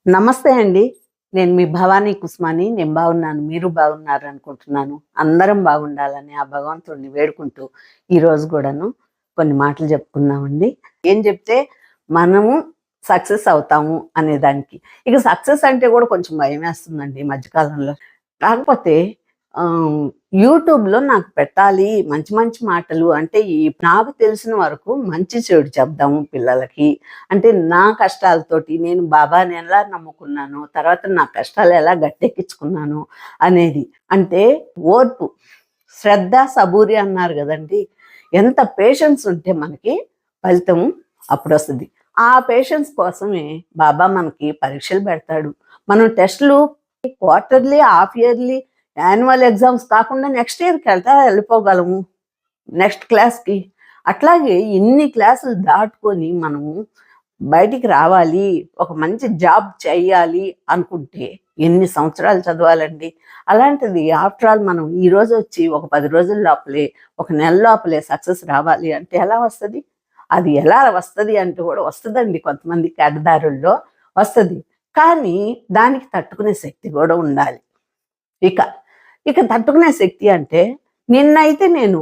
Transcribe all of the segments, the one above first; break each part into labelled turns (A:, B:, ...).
A: నమస్తే అండి. నేను మీ భవానీ కుస్మాని. నేను బాగున్నాను. మీరు బాగున్నారనుకుంటున్నాను. అందరం బాగుండాలని ఆ భగవంతుడిని వేడుకుంటూ ఈరోజు గూడాను కొన్ని మాటలు చెప్పుకుందామండి. ఏం చెప్తే మనము సక్సెస్ అవుతాము అనే దానికి. ఇక సక్సెస్ అంటే గూడా కొంచెం భయమేస్తుందండి ఈ మధ్య కాలంలో. కాకపోతే ఆహ్, యూట్యూబ్‌లో నాకు పెట్టాలి మంచి మంచి మాటలు అంటే నాకు తెలిసిన వరకు మంచి చెడు చెప్దాము పిల్లలకి. అంటే నా కష్టాలతోటి నేను బాబాని ఎలా నమ్ముకున్నాను, తర్వాత నా కష్టాలు ఎలా గట్టెక్కించుకున్నాను అనేది. అంటే ఓర్పు, శ్రద్ధ, సబూరి అన్నారు గదండీ! ఎంత పేషెన్స్ ఉంటే మనకి ఫలితం అప్పుడొస్తది. ఆ పేషెన్స్ కోసమే బాబా మనకి పరీక్షలు పెడతాడు. మనం టెస్ట్‌లు quarterly, half yearly, annual exams కాకుండా నెక్స్ట్ ఇయర్‌కి వెళ్ళిపోగలము. నెక్స్ట్ క్లాస్‌కి. అట్లాగే ఇన్ని క్లాసులు దాటుకొని మనము బయటికి రావాలి, ఒక మంచి జాబ్ చెయ్యాలి అనుకుంటే ఎన్ని సంవత్సరాలు చదవాలండి? అలాంటిది ఆఫ్టర్ ఆల్ మనం ఈరోజు వచ్చి ఒక 10 రోజుల లోపలే, ఒక నెల లోపలే సక్సెస్ రావాలి అంటే ఎలా వస్తది? అది ఎలా వస్తది అంటే కూడా వస్తదండి కొంతమందికి అడ్డదారుల్లో వస్తది. కానీ దానికి తట్టుకునే శక్తి గూడా ఉండాలి. ఇక, ఇక తట్టుకునే శక్తి అంటే నిన్నైతే నేను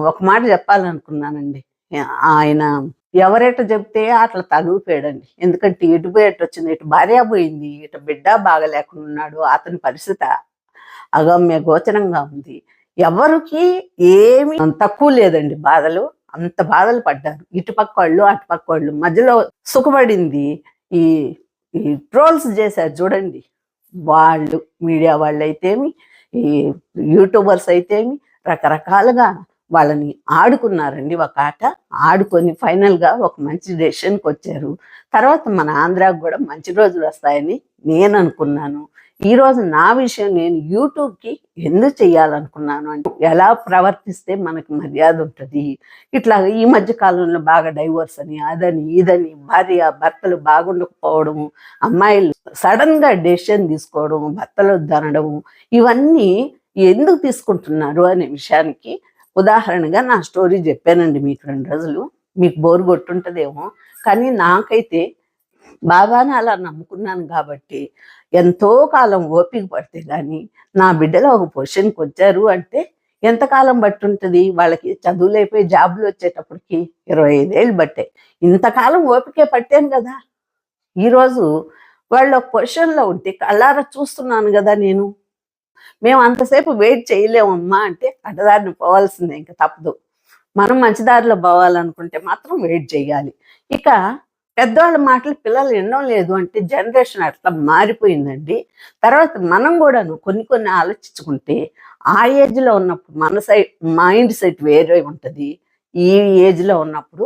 A: ఒక మాట చెప్పాలనుకున్నానండి. ఆయన ఎవరెట చెప్తే అట్లా తలూపాడండి. ఎందుకంటే ఎటు పోయి ఎటొచ్చింది. ఇటు భార్య పోయింది, ఇటు బిడ్డ బాగలేకున్నాడు. అతని పరిస్థితి అగమ్య గోచరంగా ఉంది. ఎవరికి ఏమి తక్కువ లేదండి బాధలు. అంత బాధలు పడ్డారు. ఇటుపక్కోళ్ళు, అటుపక్కోళ్ళు. మధ్యలో సుఖపడింది ఈ ఈ ట్రోల్స్ చేశారు చూడండి. వాళ్ళు మీడియా వాళ్ళైతేమి, ఈ యూట్యూబర్స్ అయితేమి రకరకాలుగా వాళ్ళని ఆడుకున్నారండి ఒక ఆట. ఆడుకొని ఫైనల్‌గా ఒక మంచి డెసిషన్‌కొచ్చారు. తర్వాత మన ఆంధ్రాకి గూడా మంచి రోజులు వస్తాయని నేననుకున్నాను. ఈరోజు నా విషయం నేను యూట్యూబ్‌కి ఎందుకు చేయాలనుకున్నాను అంటే, ఎలా ప్రవర్తిస్తే మనకి మర్యాద ఉంటది. ఇట్లా ఈ మధ్య కాలంలో బాగా డైవోర్స్ అని, అదని, ఇదని భార్య, భర్తలు బాగుండకపోవడము, అమ్మాయిలు సడన్‌గా డెసిషన్ తీసుకోవడం, భర్తలొద్దనడము, ఇవన్నీ ఎందుకు తీసుకుంటున్నారు అనే విషయానికి ఉదాహరణగా నా స్టోరీ చెప్పానండి మీకు 2 రోజులు. మీకు బోర్ కొట్టుంటదేమో. కానీ నాకైతే బాబాని అలా నమ్ముకున్నాను కాబట్టి ఎంతో కాలం ఓపిక పడితే గాని నా బిడ్డలు ఒక పొజిషన్‌కి వచ్చారు అంటే ఎంతకాలం బట్టుంటది? వాళ్ళకి చదువులైపోయి జాబ్‌లు వచ్చేటప్పటికి 25 ఏళ్ళు బట్టాయి. ఇంతకాలం ఓపికే పట్టాను గదా! ఈరోజు వాళ్ళు ఒక పొజిషన్‌లో ఉంటే కళ్ళారా చూస్తున్నాను గదా నేను. మేము అంతసేపు వెయిట్ చేయలేమమ్మా అంటే అడ్డదారిన పోవాల్సిందే, ఇంక తప్పదు. మనం మంచి దారిలో పోవాలనుకుంటే మాత్రం వెయిట్ చేయాలి. ఇక పెద్దవాళ్ళ మాటలు పిల్లలు వినడం లేదు అంటే జనరేషన్ అట్లా మారిపోయిందండి. తర్వాత మనం కూడాను కొన్ని కొన్ని ఆలోచించుకుంటే ఆ ఏజ్‌లో ఉన్నప్పుడు మన మైండ్ సెట్ వేరే ఉంటది. ఈ ఏజ్‌లో ఉన్నప్పుడు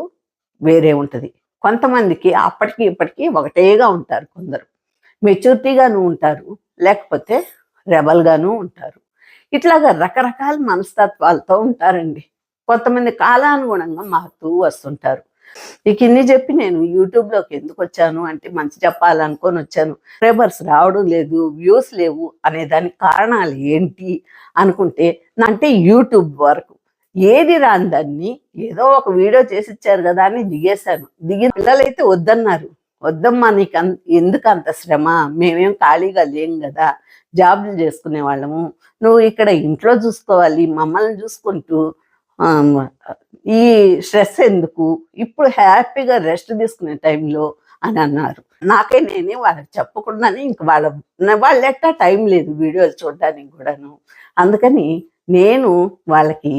A: వేరే ఉంటది. కొంతమందికి అప్పటికి ఇప్పటికి ఒకటేగా ఉంటారు కొందరు. మెచ్యూరిటీగాను ఉంటారు. లేకపోతే రెబెల్‌గాను ఉంటారు. ఇట్లాగా రకరకాల మనస్తత్వాలతో ఉంటారండి. కొంతమంది కాలానుగుణంగా మారుతూ వస్తుంటారు. ఇక ఇన్ని చెప్పి నేను యూట్యూబ్‌లోకి ఎందుకొచ్చాను అంటే మంచి చెప్పాలనుకోని వచ్చాను. సబ్‌స్క్రైబర్స్ రావడం లేదు, వ్యూస్ లేవు అనే దానికి కారణాలు ఏంటి అనుకుంటే అంటే యూట్యూబ్ వరకు. ఏది రాని దాన్ని ఏదో ఒక వీడియో చేసిచ్చారు గదా అని దిగేశాను. దిగిన పిల్లలైతే వద్దన్నారు. వద్దమ్మా ఎందుకంత శ్రమ? మేమేం ఖాళీగా లేం గదా! జాబ్‌లు చేసుకునే వాళ్ళము. నువ్వు ఇక్కడ ఇంట్లో చూసుకోవాలి. మమ్మల్ని చూసుకుంటూ ఆహ్, ఈ స్ట్రెస్ ఎందుకు? ఇప్పుడు హ్యాపీగా రెస్ట్ తీసుకునే టైంలో అని అన్నారు. నేనే వాళ్ళకి చెప్పకుండానే ఇంక వాళ్ళెట్టా టైం లేదు వీడియోలు చూడడానికి గూడాను. అందుకని నేను వాళ్ళని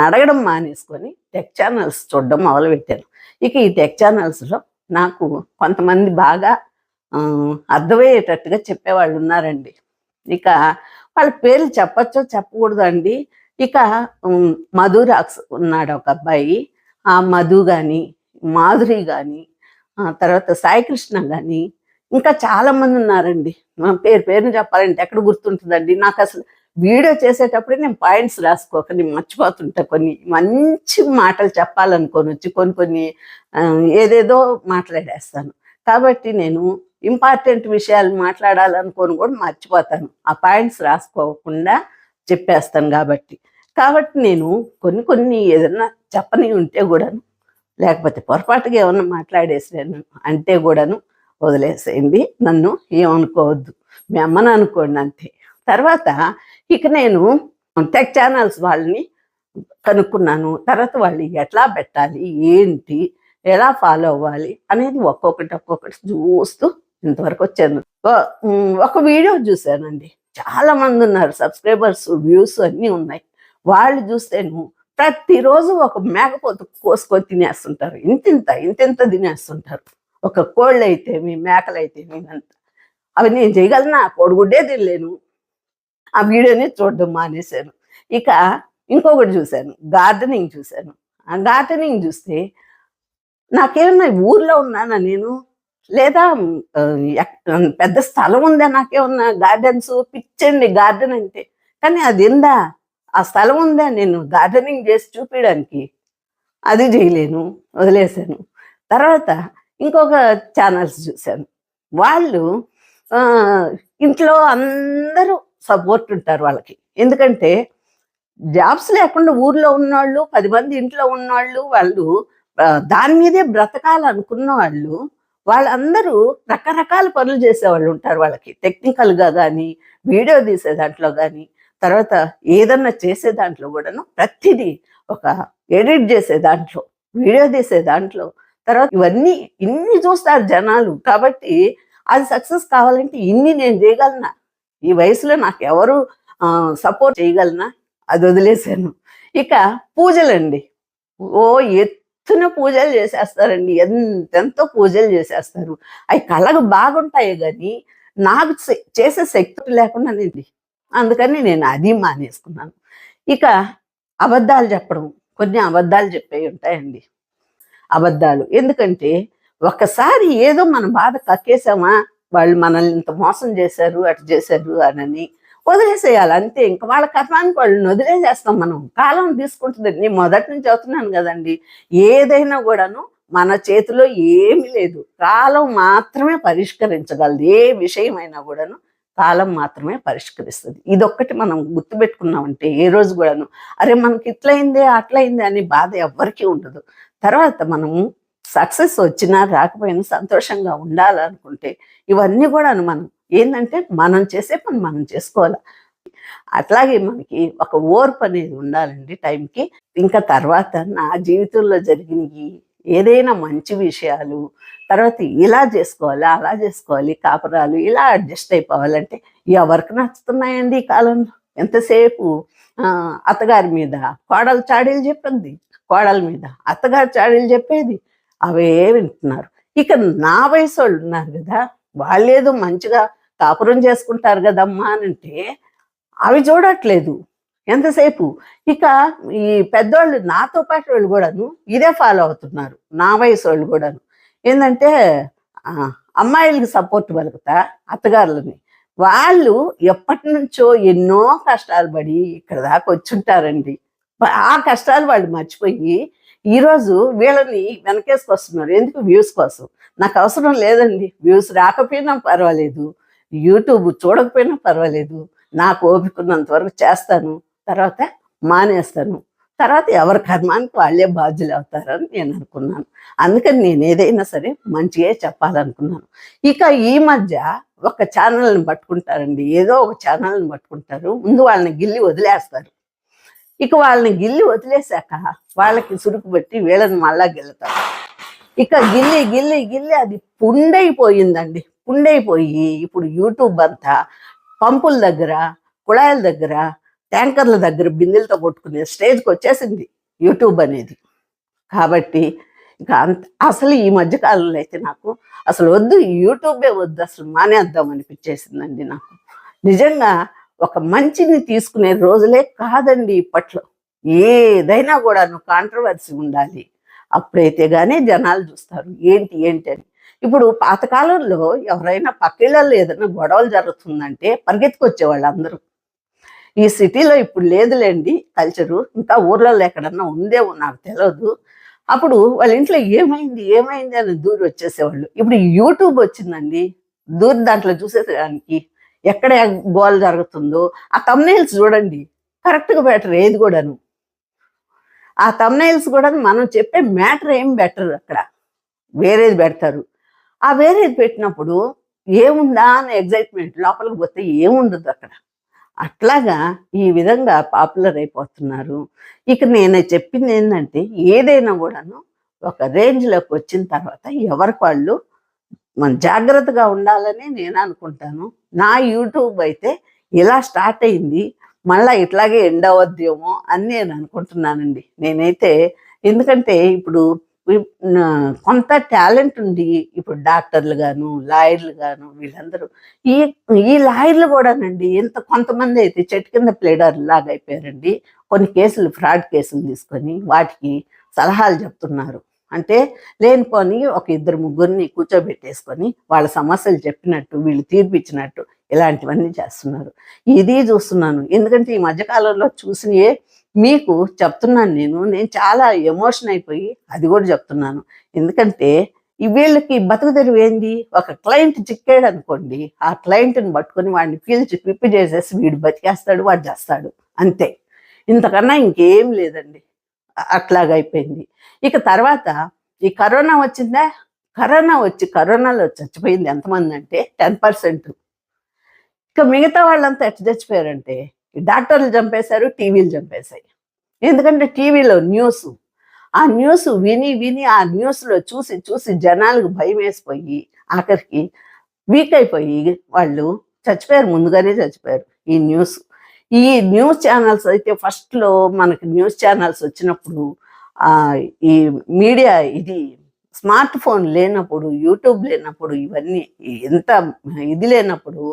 A: అడగడం మానేసుకొని టెక్ ఛానల్స్ చూడడం మొదలుపెట్టాను. ఇక ఈ టెక్ ఛానల్స్‌లో నాకు కొంతమంది బాగా అర్థమయ్యేటట్టుగా చెప్పేవాళ్ళున్నారండి. ఇక వాళ్ళ పేర్లు చెప్పచ్చో చెప్పకూడదో అండి. ఇక మధు రాక్స్ ఉన్నాడు ఒక అబ్బాయి. ఆ మధు గాని, మాధురి గాని, తర్వాత సాయికృష్ణ గాని, ఇంకా చాలామంది ఉన్నారండి. పేరున చెప్పాలంటే ఎక్కడ గుర్తుంటుందండి. నాకసలు వీడియో చేసేటప్పుడే నేను పాయింట్స్ రాసుకోక నేను మర్చిపోతుంటా కొన్ని. మంచి మాటలు చెప్పాలనుకోనొచ్చి కొన్ని కొన్ని ఏదేదో మాట్లాడేస్తాను. కాబట్టి నేను ఇంపార్టెంట్ విషయాలు మాట్లాడాలనుకోని కూడా మర్చిపోతాను. ఆ పాయింట్స్ రాసుకోకుండా చెప్పేస్తాను కాబట్టి. కాబట్టి నేను కొన్ని కొన్ని ఏదన్నా చెప్పనివి ఉంటే గూడాను, లేకపోతే పొరపాటుగా ఏమన్నా మాట్లాడేసాను అంటే గూడాను వదిలేసేయండి, నన్ను ఏమనుకోవద్దు, మీ అమ్మని అనుకోండి అంతే. తర్వాత ఇక నేను టెక్ ఛానల్స్ వాళ్ళని కనుక్కున్నాను. తర్వాత వాళ్ళు ఎట్లా పెట్టాలి, ఏంటి, ఎలా ఫాలో అవ్వాలి అనేది ఒక్కొక్కటి చూస్తూ ఇంతవరకు వచ్చాను. ఒక వీడియో చూశానండి. చాలా మంది ఉన్నారు సబ్స్క్రైబర్స్, వ్యూస్ అన్నీ ఉన్నాయి. వాళ్ళు చూస్తేను ప్రతిరోజు ఒక మేకపోతు కోసుకొని తినేస్తుంటారు. ఇంతింత తినేస్తుంటారు. ఒక కోళ్ళు అయితేమి, మేకలు అయితేమి అంత. అవి నేను చేయగలనా? కోడిగుడ్డే తినలేను. ఆ వీడియోని చూడడం మానేశాను. ఇక ఇంకొకటి చూశాను, గార్డెనింగ్ చూశాను. ఆ గార్డెనింగ్ చూస్తే నాకేమన్నా ఊర్లో ఉన్నానా నేను, లేదా పెద్ద స్థలం ఉందా నాకేమన్నా గార్డెన్స్? పిచ్చండి గార్డెన్ అంటే. కానీ అది ఉందా, ఆ స్థలం ఉందా నేను గార్డెనింగ్ చేసి చూపించడానికి? అది చేయలేను, వదిలేశాను. తర్వాత ఇంకొక ఛానల్స్ చూశాను. వాళ్ళు ఇంట్లో అందరూ సపోర్ట్ ఉంటారు వాళ్ళకి. ఎందుకంటే జాబ్స్ లేకుండా ఊర్లో ఉన్నవాళ్ళు, 10 మంది ఇంట్లో ఉన్నవాళ్ళు, వాళ్ళు దాని మీదే బ్రతకాలనుకున్న వాళ్ళు, వాళ్ళందరూ రకరకాల పనులు చేసేవాళ్ళు ఉంటారు. వాళ్ళకి టెక్నికల్గా కానీ, వీడియో తీసే దాంట్లో కానీ, తర్వాత ఏదన్నా చేసే దాంట్లో కూడాను ప్రతిదీ, ఒక ఎడిట్ చేసే దాంట్లో, వీడియో తీసే దాంట్లో, తర్వాత ఇన్ని చూస్తారు జనాలు. కాబట్టి అది సక్సెస్ కావాలంటే ఇన్ని నేను చేయగలనా? ఈ వయసులో నాకు ఎవరు సపోర్ట్ చేయగలనా? అది వదిలేశాను. ఇక పూజలండి, ఓ ఎత్తున పూజలు చేసేస్తారండి. ఎంతెంతో పూజలు చేసేస్తారు. అవి కళ్ళకు బాగుంటాయి కానీ నాకు చేసే శక్తి లేకుండా అందుకని నేను అది మానేసుకున్నాను. ఇక అబద్ధాలు చెప్పడం, కొన్ని అబద్ధాలు చెప్పేవి ఉంటాయండి. అబద్ధాలు ఎందుకంటే ఒక్కసారి ఏదో మన బాధ కక్కేసామా, వాళ్ళు మనల్ని ఇంత మోసం చేశారు, అటు చేశారు అని వదిలేసేయాలి అంతే. ఇంకా వాళ్ళ కథానికి వాళ్ళని వదిలేసేస్తాం మనం. కాలం తీసుకుంటుంది. నేను మొదటి నుంచి అవుతున్నాను కదండి, ఏదైనా కూడాను మన చేతిలో ఏమీ లేదు. కాలం మాత్రమే పరిష్కరించగలదు. ఏ విషయమైనా కూడాను కాలం మాత్రమే పరిష్కరిస్తుంది. ఇదొక్కటి మనం గుర్తుపెట్టుకున్నామంటే ఏ రోజు కూడాను అరే మనకి ఇట్లయిందే అట్లయిందే అని బాధ ఎవ్వరికీ ఉండదు. తర్వాత మనము సక్సెస్ వచ్చినా రాకపోయినా సంతోషంగా ఉండాలనుకుంటే ఇవన్నీ కూడా మనం ఏంటంటే మనం చేసే పని మనం చేసుకోవాలి. అట్లాగే మనకి ఒక ఓర్పు అనేది ఉండాలండి టైంకి. ఇంకా తర్వాత నా జీవితంలో జరిగినవి ఏదైనా మంచి విషయాలు, తర్వాత ఇలా చేసుకోవాలి, అలా చేసుకోవాలి, కాపురాలు ఇలా అడ్జస్ట్ అయిపోవాలంటే ఎవరికి నచ్చుతున్నాయండి ఈ కాలంలో? ఎంతసేపు అత్తగారి మీద కోడలు చాడీలు చెప్పింది, కోడల మీద అత్తగారు చాడీలు చెప్పేది, అవే వింటున్నారు. ఇక నా వయసు వాళ్ళు ఉన్నారు కదా, వాళ్ళేదో మంచిగా కాపురం చేసుకుంటారు కదమ్మా అని అంటే అవి చూడట్లేదు ఎంతసేపు. ఇక ఈ పెద్దవాళ్ళు నాతో పాటు వాళ్ళు కూడాను ఇదే ఫాలో అవుతున్నారు, నా వయసు వాళ్ళు కూడాను. ఏంటంటే అమ్మాయిలకి సపోర్ట్ పలుకుతా అత్తగారులని. వాళ్ళు ఎప్పటి నుంచో ఎన్నో కష్టాలు పడి ఇక్కడ దాకా వచ్చుంటారండి. ఆ కష్టాలు వాళ్ళు మర్చిపోయి ఈరోజు వీళ్ళని వెనకేసుకొస్తున్నారు. ఎందుకు? వ్యూస్ కోసం. నాకు అవసరం లేదండి, వ్యూస్ రాకపోయినా పర్వాలేదు, యూట్యూబ్ చూడకపోయినా పర్వాలేదు, నాకు ఓపికన్నంత వరకు చేస్తాను, తర్వాత మానేస్తాను. తర్వాత ఎవరి కర్మానికి వాళ్ళే బాధ్యులు అవుతారని నేను అనుకున్నాను. అందుకని నేను ఏదైనా సరే మంచిగా చెప్పాలనుకున్నాను. ఇక ఈ మధ్య ఒక ఛానల్ని పట్టుకుంటారండి, ఏదో ఒక ఛానల్ని పట్టుకుంటారు, ముందు వాళ్ళని గిల్లి వదిలేస్తారు. ఇక వాళ్ళని గిల్లి వదిలేశాక వాళ్ళకి సురుకు పెట్టి వీళ్ళని మళ్ళా గిల్లుతారు. ఇక గిల్లి గిల్లి గిల్లి అది పుండైపోయిందండి. పుండైపోయి ఇప్పుడు యూట్యూబ్ అంతా పంపుల దగ్గర, కుళాయిల దగ్గర, ట్యాంకర్ల దగ్గర బిందెలతో కొట్టుకునే స్టేజ్కి వచ్చేసింది యూట్యూబ్ అనేది. కాబట్టి ఇక అసలు ఈ మధ్యకాలంలో అయితే నాకు అసలు వద్దు, యూట్యూబే వద్దు, అసలు మానేద్దాం అనిపించేసిందండి నాకు. నిజంగా ఒక మంచిని తీసుకునే రోజులే కాదండి ఇప్పట్లో. ఏదైనా కూడా కాంట్రవర్సీ ఉండాలి, అప్పుడైతే కానీ జనాలు చూస్తారు ఏంటి అని. ఇప్పుడు పాతకాలంలో ఎవరైనా పక్కిళ్ళల్లో ఏదైనా గొడవలు జరుగుతుందంటే పరిగెత్తుకొచ్చేవాళ్ళు అందరూ. ఈ సిటీలో ఇప్పుడు లేదులేండి కల్చరు, ఇంకా ఊర్లలో ఎక్కడన్నా ఉందేమో నాకు తెలియదు. అప్పుడు వాళ్ళ ఇంట్లో ఏమైంది అని దూరి వచ్చేసేవాళ్ళు. ఇప్పుడు యూట్యూబ్ వచ్చిందండి, దూరి దాంట్లో చూసేదానికి ఎక్కడ గోల్ జరుగుతుందో ఆ థంబ్నెయిల్స్ చూడండి, కరెక్ట్గా బెటర్ ఏది కూడాను. ఆ థంబ్నెయిల్స్ కూడా మనం చెప్పే మ్యాటర్ ఏం బెటర్, అక్కడ వేరేది పెడతారు. ఆ వేరేది పెట్టినప్పుడు ఏముందా అని ఎగ్జైట్మెంట్, లోపలికి పోతే ఏముండదు అక్కడ. అట్లాగా ఈ విధంగా పాపులర్ అయిపోతున్నారు. ఇక నేను చెప్పింది ఏంటంటే, ఏదైనా కూడాను ఒక రేంజ్‌లోకి వచ్చిన తర్వాత ఎవరికి వాళ్ళు మనం జాగ్రత్తగా ఉండాలని నేను అనుకుంటాను. నా యూట్యూబ్ అయితే ఇలా స్టార్ట్ అయింది. మళ్ళా ఇట్లాగే ఎండ్ అవ్వద్దేమో అని నేను అనుకుంటున్నానండి. నేనైతే ఎందుకంటే ఇప్పుడు కొంత టాలెంట్ ఉంది. ఇప్పుడు డాక్టర్లు గాను, లాయర్లు గాను వీళ్ళందరూ ఈ ఈ లాయర్లు కూడానండి కొంతమంది అయితే చెట్టు కింద ప్లేడర్ లాగా అయిపోయారండి. కొన్ని కేసులు ఫ్రాడ్ కేసులు తీసుకొని వాటికి సలహాలు చెప్తున్నారు. అంటే లేనిపోని ఒక ఇద్దరు ముగ్గురిని కూర్చోబెట్టేసుకొని వాళ్ళ సమస్యలు చెప్పినట్టు వీళ్ళు తీర్పిచ్చినట్టు ఇలాంటివన్నీ చేస్తున్నారు. ఇది చూస్తున్నాను. ఎందుకంటే ఈ మధ్యకాలంలో చూసినయే మీకు చెప్తున్నాను నేను. నేను చాలా ఎమోషన్ అయిపోయి అది కూడా చెప్తున్నాను. ఎందుకంటే వీళ్ళకి బతుకు తెరువు ఏంది? ఒక క్లయింట్ చిక్కాడు అనుకోండి, ఆ క్లయింట్ని పట్టుకొని వాడిని పీల్చి పిప్పి చేసేసి వీడు బతికేస్తాడు, వాడు చేస్తాడు అంతే. ఇంతకన్నా ఇంకేం లేదండి. అట్లాగైపోయింది. ఇక తర్వాత ఈ కరోనా వచ్చిందా? కరోనాలో చచ్చిపోయింది ఎంతమంది అంటే 10%. ఇక మిగతా వాళ్ళంతా ఎట్లా చచ్చిపోయారంటే డాక్టర్లు చంపేశారు, టీవీలు చంపేశాయి. ఎందుకంటే టీవీలో ఆ న్యూస్ విని విని ఆ న్యూస్లో చూసి చూసి జనాలకు భయం వేసిపోయి ఆఖరికి వీక్ అయిపోయి వాళ్ళు చచ్చిపోయారు, ముందుగానే చచ్చిపోయారు. ఈ న్యూస్ ఛానల్స్ అయితే ఫస్ట్లో మనకి న్యూస్ ఛానల్స్ వచ్చినప్పుడు ఈ మీడియా ఇది స్మార్ట్ ఫోన్ లేనప్పుడు, యూట్యూబ్ లేనప్పుడు, ఇవన్నీ ఎంత ఇది లేనప్పుడు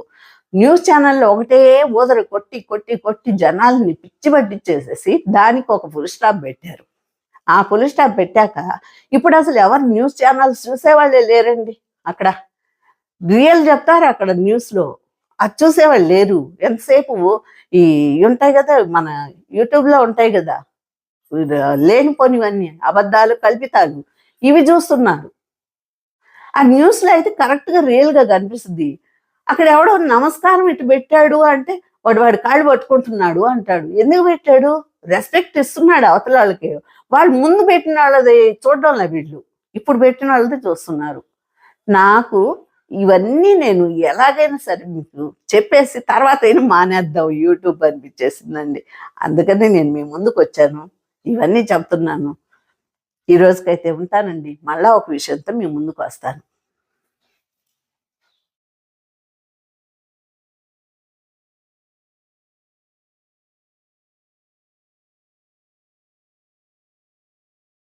A: న్యూస్ ఛానల్లో ఒకటే ఊదరు కొట్టి కొట్టి కొట్టి జనాల్ని పిచ్చి పట్టించేసేసి దానికి ఒక ఫుల్ స్టాప్ పెట్టారు. ఆ ఫుల్ స్టాప్ పెట్టాక ఇప్పుడు అసలు ఎవరు న్యూస్ ఛానల్స్ చూసేవాళ్ళే లేరండి. అక్కడ రియల్ చెప్తారు అక్కడ న్యూస్లో, అది చూసేవాళ్ళు లేరు. ఎంతసేపు ఈ ఉంటాయి కదా, మన యూట్యూబ్లో ఉంటాయి కదా లేనిపోనివన్నీ అబద్ధాలు, కల్పితాలు, ఇవి చూస్తున్నారు. ఆ న్యూస్లో అయితే కరెక్ట్గా రియల్గా కనిపిస్తుంది. అక్కడ ఎవడో నమస్కారం ఇటు పెట్టాడు అంటే వాడి కాళ్ళు పట్టుకుంటున్నాడు అంటాడు. ఎందుకు పెట్టాడు? రెస్పెక్ట్ ఇస్తున్నాడు అవతల వాళ్ళకి. వాళ్ళు ముందు పెట్టిన వాళ్ళది చూడడంలే వీళ్ళు, ఇప్పుడు పెట్టిన వాళ్ళది చూస్తున్నారు. నాకు ఇవన్నీ నేను ఎలాగైనా సరే మీకు చెప్పేసి తర్వాత అయినా మానేద్దాం యూట్యూబ్ అనిపించేసిందండి. అందుకని నేను మీ ముందుకు వచ్చాను, ఇవన్నీ చెప్తున్నాను. ఈ రోజుకైతే ఉంటానండి. మళ్ళా ఒక విషయంతో మీ ముందుకు వస్తాను.